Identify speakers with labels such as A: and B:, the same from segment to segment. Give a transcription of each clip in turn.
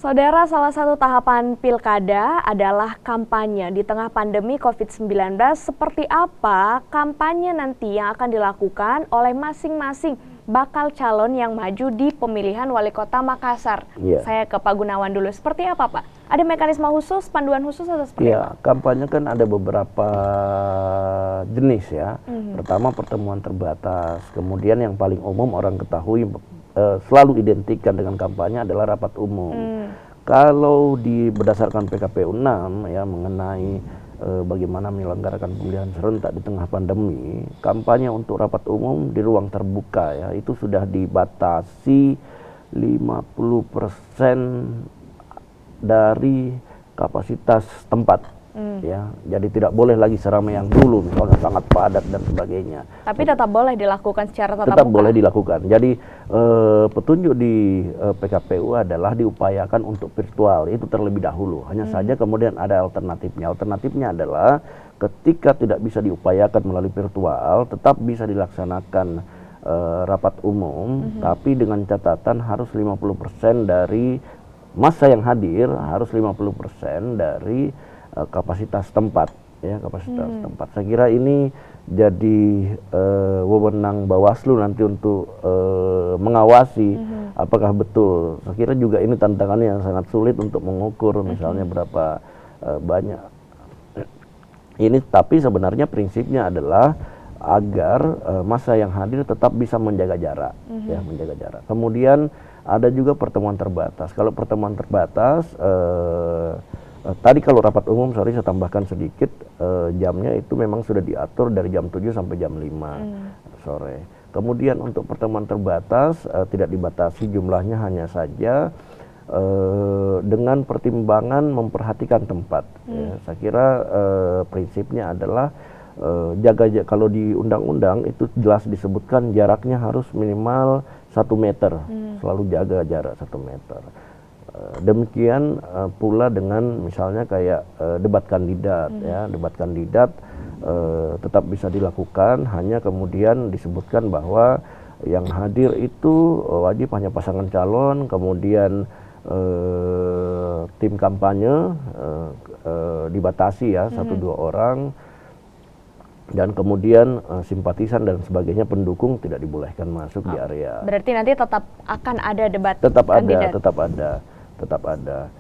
A: Saudara, salah satu tahapan pilkada adalah kampanye. Di tengah pandemi COVID-19, seperti apa kampanye nanti yang akan dilakukan oleh masing-masing bakal calon yang maju di pemilihan wali kota Makassar? Saya ke Pak Gunawan dulu. Seperti apa, Pak? Ada mekanisme khusus, panduan khusus atau seperti apa?
B: Kampanye kan ada beberapa jenis ya. Pertama pertemuan terbatas, kemudian yang paling umum orang ketahui selalu identikkan dengan kampanye adalah rapat umum. Kalau berdasarkan PKPU 6 ya mengenai bagaimana menyelenggarakan pemilihan serentak di tengah pandemi, kampanye untuk rapat umum di ruang terbuka ya itu sudah dibatasi 50% dari kapasitas tempat. Ya, jadi tidak boleh lagi seramai yang dulu, misalnya sangat padat dan sebagainya.
A: Tapi tetap boleh dilakukan secara tatap muka?
B: Tetap boleh dilakukan. Jadi petunjuk di PKPU adalah diupayakan untuk virtual, itu terlebih dahulu. Hanya saja kemudian ada alternatifnya. Alternatifnya adalah ketika tidak bisa diupayakan melalui virtual, tetap bisa dilaksanakan rapat umum, tapi dengan catatan harus 50% dari massa yang hadir, harus 50% dari kapasitas tempat ya, kapasitas tempat. Saya kira ini jadi wewenang Bawaslu nanti untuk mengawasi apakah betul. Saya kira juga ini tantangannya yang sangat sulit untuk mengukur misalnya berapa banyak ini, tapi sebenarnya prinsipnya adalah agar massa yang hadir tetap bisa menjaga jarak ya, menjaga jarak. Kemudian ada juga pertemuan terbatas. Kalau pertemuan terbatas tadi kalau rapat umum, saya tambahkan sedikit, jamnya itu memang sudah diatur dari jam 7 sampai jam 5 sore. Kemudian untuk pertemuan terbatas tidak dibatasi jumlahnya, hanya saja dengan pertimbangan memperhatikan tempat. Ya. Saya kira prinsipnya adalah kalau di undang-undang itu jelas disebutkan jaraknya harus minimal 1 meter, selalu jaga jarak 1 meter. Demikian pula dengan misalnya kayak debat kandidat ya, debat kandidat tetap bisa dilakukan, hanya kemudian disebutkan bahwa yang hadir itu wajib hanya pasangan calon, kemudian tim kampanye dibatasi ya 1-2 orang, dan kemudian simpatisan dan sebagainya, pendukung tidak dibolehkan masuk di area.
A: Berarti nanti tetap akan ada debat
B: kandidat? Tetap ada.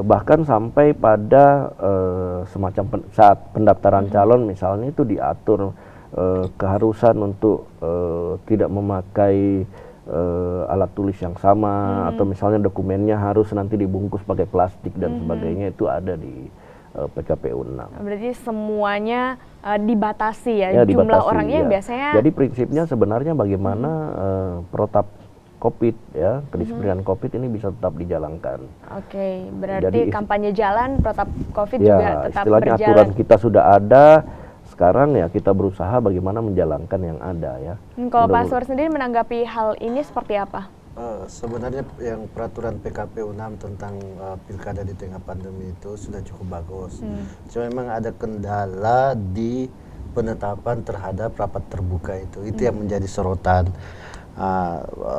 B: Bahkan sampai pada semacam saat pendaftaran calon misalnya itu diatur keharusan untuk tidak memakai alat tulis yang sama, atau misalnya dokumennya harus nanti dibungkus pakai plastik dan sebagainya, itu ada di PKPU 6.
A: Berarti semuanya dibatasi ya, jumlah
B: dibatasi,
A: orangnya
B: ya.
A: Biasanya.
B: Jadi prinsipnya sebenarnya bagaimana protap COVID ya, kedisiplinan COVID ini bisa tetap dijalankan.
A: Oke, berarti kampanye jalan, protap COVID juga tetap
B: istilahnya
A: berjalan.
B: Aturan kita sudah ada, sekarang ya kita berusaha bagaimana menjalankan yang ada ya.
A: Kalau Pak Aswar sendiri menanggapi hal ini seperti apa?
C: Sebenarnya yang peraturan PKPU 6 tentang pilkada di tengah pandemi itu sudah cukup bagus. Cuma memang ada kendala di penetapan terhadap rapat terbuka itu yang menjadi sorotan.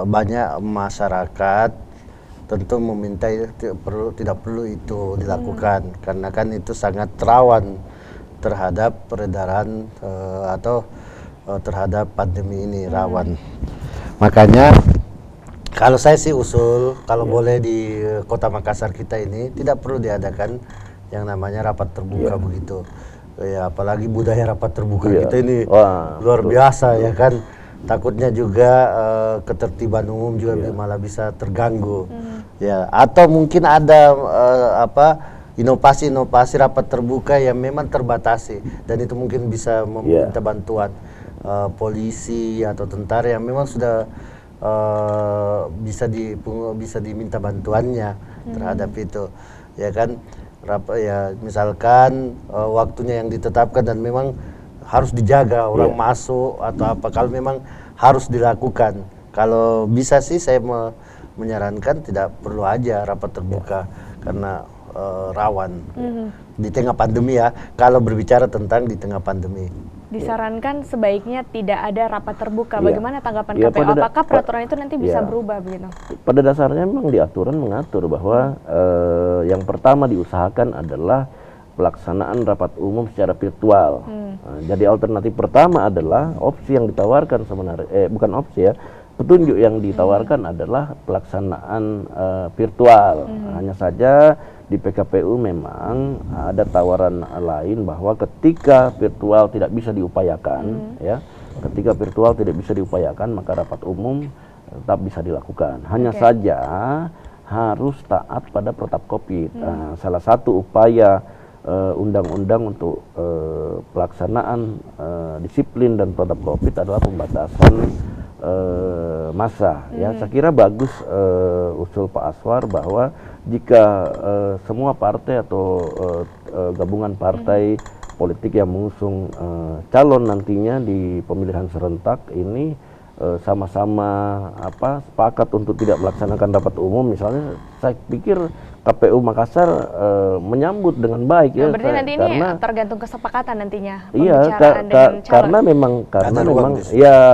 C: Banyak masyarakat tentu meminta tidak perlu itu dilakukan, karena kan itu sangat rawan terhadap peredaran atau terhadap pandemi ini, rawan. Makanya kalau saya sih usul, kalau boleh di Kota Makassar kita ini tidak perlu diadakan yang namanya rapat terbuka begitu. Ya, apalagi budaya rapat terbuka kita ini luar biasa ya kan. Takutnya juga ketertiban umum juga malah bisa terganggu. Ya, atau mungkin ada inovasi-inovasi rapat terbuka yang memang terbatasi, dan itu mungkin bisa meminta bantuan polisi atau tentara yang memang sudah bisa diminta bantuannya terhadap itu, ya kan. Misalkan waktunya yang ditetapkan dan memang harus dijaga orang masuk atau apa, kalau memang harus dilakukan. Kalau bisa sih saya menyarankan tidak perlu aja rapat terbuka, karena rawan di tengah pandemi ya, kalau berbicara tentang di tengah pandemi.
A: disarankan sebaiknya tidak ada rapat terbuka.
B: Iya.
A: Bagaimana tanggapan
B: Iya,
A: KPU? Apakah peraturan itu nanti bisa
B: iya.
A: berubah begitu?
B: Pada dasarnya memang di aturan mengatur bahwa yang pertama diusahakan adalah pelaksanaan rapat umum secara virtual. Nah, jadi alternatif pertama adalah opsi yang ditawarkan sebenarnya, bukan opsi ya, petunjuk yang ditawarkan adalah pelaksanaan virtual. Hanya saja di PKPU memang ada tawaran lain bahwa ketika virtual tidak bisa diupayakan, ya, ketika virtual tidak bisa diupayakan maka rapat umum tetap bisa dilakukan. Hanya saja harus taat pada protap COVID. Nah, salah satu upaya undang-undang untuk pelaksanaan disiplin dan protap COVID adalah pembatasan massa. Ya, saya kira bagus usul Pak Aswar bahwa jika semua partai atau gabungan partai politik yang mengusung calon nantinya di pemilihan serentak ini sama-sama sepakat untuk tidak melaksanakan rapat umum, misalnya, saya pikir KPU Makassar menyambut dengan baik ya.
A: Berarti nanti ini
B: karena
A: tergantung kesepakatan nantinya
B: iya,
A: pembicaraan dengan calon.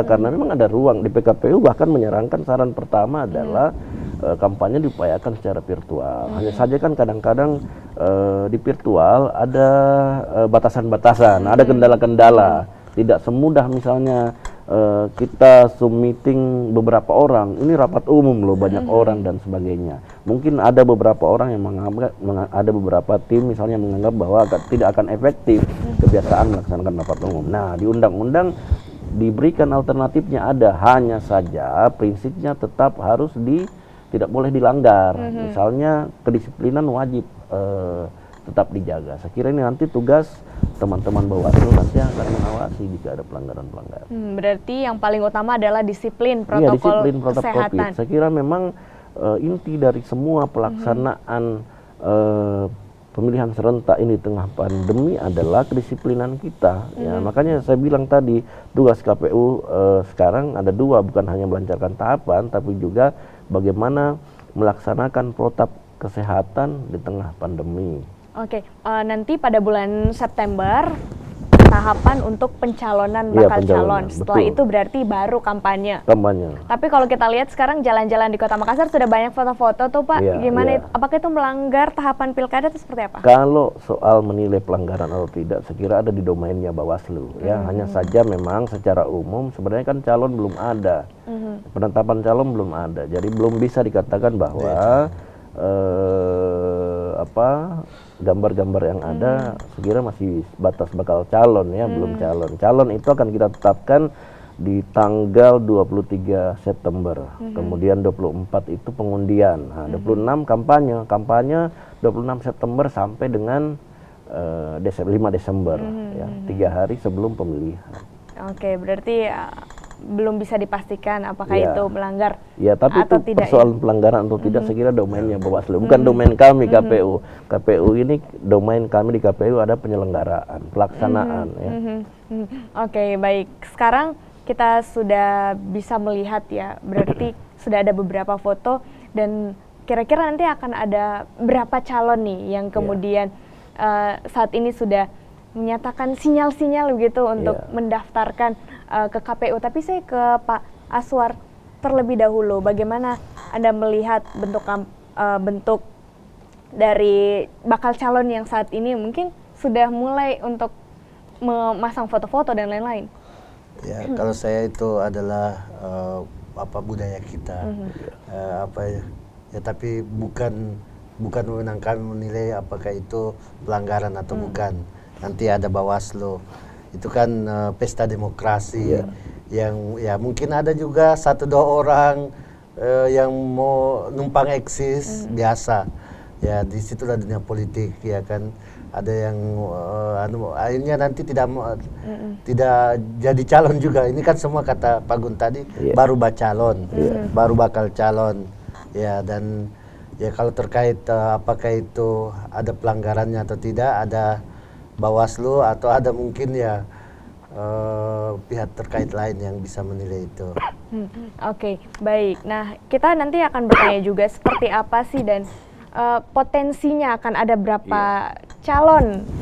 B: karena memang ada ruang di PKPU, bahkan menyarankan saran pertama adalah kampanye diupayakan secara virtual. Hanya saja kan kadang-kadang di virtual ada batasan-batasan, ada kendala-kendala. Tidak semudah misalnya kita Zoom meeting beberapa orang, ini rapat umum loh, banyak orang dan sebagainya. Mungkin ada beberapa orang yang ada beberapa tim misalnya menganggap bahwa tidak akan efektif kebiasaan melaksanakan rapat umum. Nah, di undang-undang diberikan alternatifnya ada, hanya saja prinsipnya tetap harus tidak boleh dilanggar. Misalnya kedisiplinan wajib tetap dijaga. Saya kira ini nanti tugas teman-teman Bawaslu nanti akan mengawasi jika ada pelanggaran-pelanggaran.
A: Berarti yang paling utama adalah disiplin protokol kesehatan.
B: COVID. Saya kira memang inti dari semua pelaksanaan pemilihan serentak ini tengah pandemi adalah kedisiplinan kita. Ya, makanya saya bilang tadi tugas KPU sekarang ada dua, bukan hanya melancarkan tahapan, tapi juga bagaimana melaksanakan protap kesehatan di tengah pandemi.
A: Oke, nanti pada bulan September tahapan untuk pencalonan bakal calon. Setelah
B: betul.
A: itu berarti baru kampanye.
B: Kampanye.
A: Tapi kalau kita lihat sekarang jalan-jalan di Kota Makassar sudah banyak foto-foto tuh Pak.
B: Iya,
A: Gimana
B: iya.
A: itu? Apakah itu melanggar tahapan pilkada atau seperti apa?
B: Kalau soal menilai pelanggaran atau tidak, saya kira ada di domainnya Bawaslu. Ya, hanya saja memang secara umum sebenarnya kan calon belum ada, penetapan calon belum ada. Jadi belum bisa dikatakan bahwa gambar-gambar yang ada sekira masih batas bakal calon ya, belum calon. Calon itu akan kita tetapkan di tanggal 23 September. Kemudian 24 itu pengundian. Nah, 26 kampanye 26 September sampai dengan 5 Desember ya, 3 hari sebelum pemilihan.
A: Oke, berarti belum bisa dipastikan apakah
B: Ya.
A: itu melanggar
B: Ya, tapi
A: atau
B: itu
A: tidak.
B: persoalan pelanggaran atau tidak, saya kira domainnya Bawaslu, bukan domain kami KPU. KPU ini domain kami di KPU ada penyelenggaraan, pelaksanaan. Ya.
A: Oke, baik. Sekarang kita sudah bisa melihat ya, berarti sudah ada beberapa foto dan kira-kira nanti akan ada berapa calon nih yang kemudian saat ini sudah menyatakan sinyal-sinyal begitu untuk mendaftarkan ke KPU. Tapi saya ke Pak Aswar terlebih dahulu. Bagaimana Anda melihat bentuk dari bakal calon yang saat ini mungkin sudah mulai untuk memasang foto-foto dan lain-lain?
C: Ya, kalau saya itu adalah budaya kita, ya, tapi bukan wewenang kami menilai apakah itu pelanggaran atau bukan. Nanti ada Bawaslu. Itu kan pesta demokrasi yang ya mungkin ada juga 1-2 orang yang mau numpang eksis biasa. Ya, disitulah dunia politik ya kan. Ada yang akhirnya nanti tidak jadi calon juga. Ini kan semua kata Pak Gun tadi baru bacalon, baru bakal calon. Ya, dan ya kalau terkait apakah itu ada pelanggarannya atau tidak, ada Bawaslu atau ada mungkin ya pihak terkait lain yang bisa menilai itu.
A: Oke, baik. Nah, kita nanti akan bertanya juga seperti apa sih dan potensinya akan ada berapa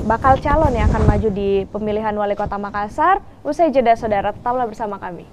A: bakal calon yang akan maju di pemilihan wali kota Makassar. Usai jeda saudara, tetaplah bersama kami.